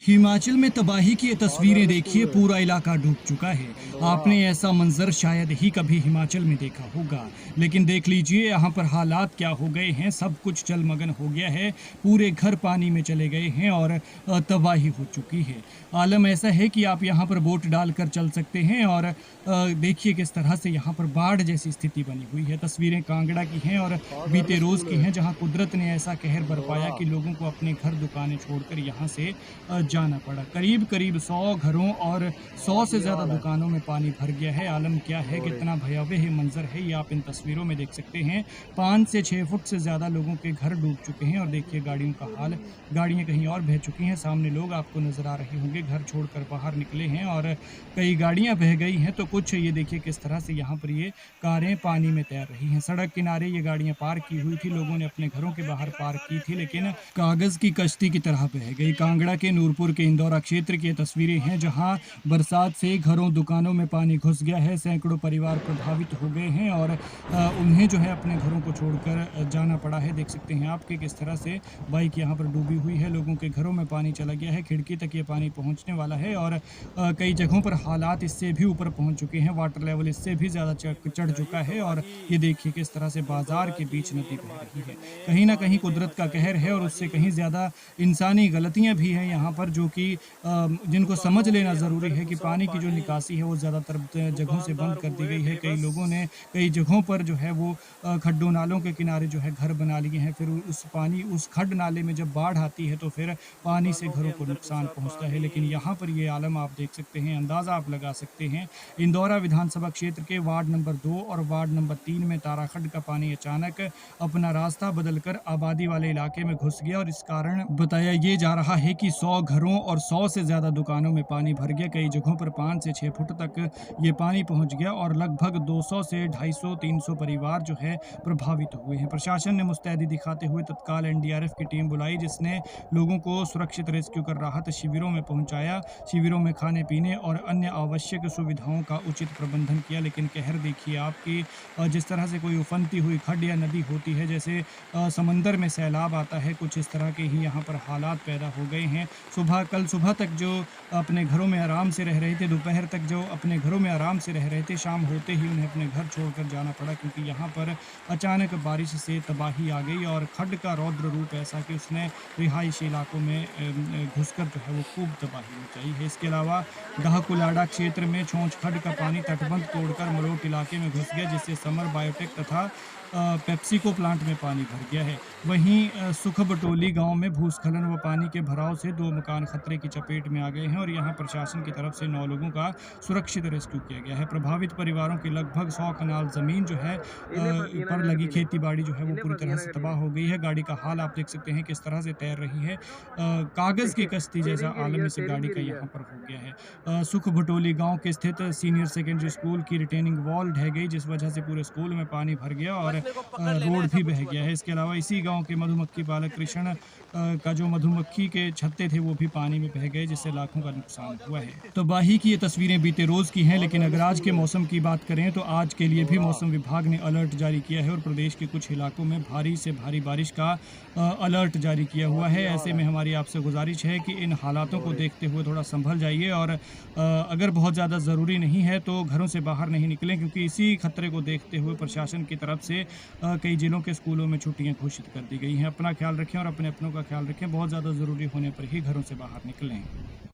हिमाचल में तबाही की ये तस्वीरें देखिए, पूरा इलाका डूब चुका है। आपने ऐसा मंजर शायद ही कभी हिमाचल में देखा होगा, लेकिन देख लीजिए यहाँ पर हालात क्या हो गए हैं। सब कुछ जलमग्न हो गया है, पूरे घर पानी में चले गए हैं और तबाही हो चुकी है। आलम ऐसा है कि आप यहाँ पर बोट डालकर चल सकते हैं और देखिए किस तरह से यहाँ पर बाढ़ जैसी स्थिति बनी हुई है। तस्वीरें कांगड़ा की हैं और बीते रोज़ की हैं, जहाँ कुदरत ने ऐसा कहर बरपाया कि लोगों को अपने घर दुकानें छोड़कर यहाँ से जाना पड़ा। करीब-करीब 100 घरों और 100 से ज़्यादा दुकानों में पानी भर गया है। आलम क्या है, कितना भयावह मंज़र है, ये आप इन तस्वीरों में देख सकते हैं। 5 से 6 फुट से ज़्यादा लोगों के घर डूब चुके हैं और देखिए गाड़ियों का हाल, गाड़ियाँ कहीं और बह चुकी हैं। सामने लोग आपको नज़र आ रहे होंगे, घर छोड़कर बाहर निकले हैं और कई गाड़ियाँ बह गई हैं, तो कुछ ये देखिए किस तरह से यहाँ पर ये कारें पानी में तैर रही हैं। सड़क किनारे ये गाड़ियाँ पार्क की हुई थी, लोगों ने अपने घरों के बाहर पार्क की थी, लेकिन कागज़ की कश्ती की तरह बह गई। कांगड़ा के नूरपुर के इंदौरा क्षेत्र की ये तस्वीरें हैं, जहां बरसात से घरों दुकानों में पानी घुस गया है। सैकड़ों परिवार प्रभावित हो गए हैं और उन्हें जो है अपने घरों को छोड़कर जाना पड़ा है। देख सकते हैं आप कि किस तरह से बाइक यहाँ पर डूबी हुई है, लोगों के घरों में पानी चला गया है, खिड़की तक ये पानी पहुँचने वाला है और कई जगहों पर हालात इससे भी ऊपर पहुँच चुके हैं। वाटर लेवल इससे भी ज़्यादा चढ़ चुका है और ये देखिए किस तरह से बाजार के बीच नदी बह रही है। कहीं ना कहीं कुदरत का कहर है और उससे कहीं ज़्यादा इंसानी गलतियां भी हैं यहाँ पर, जो कि जिनको समझ लेना ज़रूरी है कि पानी की जो निकासी है वो ज़्यादातर जगहों से बंद कर दी गई है। कई लोगों ने कई जगहों पर जो है वो खड्डों नालों के किनारे जो है घर बना लिए हैं। फिर उस खड्ड नाले में जब बाढ़ आती है तो फिर पानी से घरों को नुकसान पहुँचता है। लेकिन यहाँ पर ये आलम आप देख सकते हैं, अंदाज़ा आप लगा सकते हैं। इंदौरा विधानसभा क्षेत्र के वार्ड नंबर 2 और वार्ड नंबर 3 में ताराखड्ड का पानी अचानक अपना रास्ता बदलकर आबादी वाले इलाके में घुस गया और इस कारण बताया ये जा रहा है कि 100 घरों और 100 से ज़्यादा दुकानों में पानी भर गया। कई जगहों पर 5 से 6 फुट तक ये पानी पहुंच गया और लगभग 200 से 250-300 परिवार जो है प्रभावित हुए हैं। प्रशासन ने मुस्तैदी दिखाते हुए तत्काल एनडीआरएफ की टीम बुलाई, जिसने लोगों को सुरक्षित रेस्क्यू कर राहत शिविरों में पहुंचाया। शिविरों में खाने पीने और अन्य आवश्यक सुविधाओं का उचित प्रबंधन किया। लेकिन कहर देखिए आपकी, जिस तरह से कोई उफनती हुई खड्ड या नदी होती है, जैसे समंदर में सैलाब आता है, कुछ इस तरह के ही यहाँ पर हालात पैदा हो गए हैं। कल सुबह तक जो अपने घरों में आराम से रह रहे थे, दोपहर तक जो अपने घरों में आराम से रह रहे थे, शाम होते ही उन्हें अपने घर छोड़कर जाना पड़ा, क्योंकि यहाँ पर अचानक बारिश से तबाही आ गई और खड्ड का रौद्र रूप ऐसा कि उसने रिहायशी इलाकों में घुसकर जो है वो खूब तबाही मचाई है। इसके अलावा डाहकुलाड़ा क्षेत्र में छोंच खड्ड का पानी तटबंध तोड़कर मलोट इलाके में घुस गया, जिससे समर बायोटेक तथा पेप्सिको प्लांट में पानी भर गया है। वहीं सुखबटोली गांव में भूस्खलन व पानी के भराव से 2 मकान खतरे की चपेट में आ गए हैं और यहां प्रशासन की तरफ से 9 लोगों का सुरक्षित रेस्क्यू किया गया है। प्रभावित परिवारों की लगभग 100 कनाल जमीन जो है पर लगी खेती बाड़ी जो है वो पूरी तरह से तबाह हो गई है। गाड़ी का हाल आप देख सकते हैं किस तरह से तैर रही है। कागज़ की कश्ती जैसा आलम इस गाड़ी का यहाँ पर हो गया है। सुखबटोली गाँव के स्थित सीनियर सेकेंडरी स्कूल की रिटेनिंग वॉल ढह गई, जिस वजह से पूरे स्कूल में पानी भर गया और रोड भी बह गया है। इसके अलावा इसी गांव के मधुमक्खी पालक कृष्ण का जो मधुमक्खी के छत्ते थे वो भी पानी में बह गए, जिससे लाखों का नुकसान हुआ है। तबाही की ये तस्वीरें बीते रोज की हैं, लेकिन अगर आज के मौसम की बात करें तो आज के लिए भी मौसम विभाग ने अलर्ट जारी किया है और प्रदेश के कुछ इलाकों में भारी से भारी बारिश का अलर्ट जारी किया हुआ है। ऐसे में हमारी आपसे गुजारिश है कि इन हालातों को देखते हुए थोड़ा संभल जाइए और अगर बहुत ज़्यादा ज़रूरी नहीं है तो घरों से बाहर नहीं निकलें, क्योंकि इसी खतरे को देखते हुए प्रशासन की तरफ से कई जिलों के स्कूलों में छुट्टियां घोषित कर दी गई हैं। अपना ख्याल रखें और अपने अपनों का ख्याल रखें। बहुत ज़्यादा ज़रूरी होने पर ही घरों से बाहर निकलें।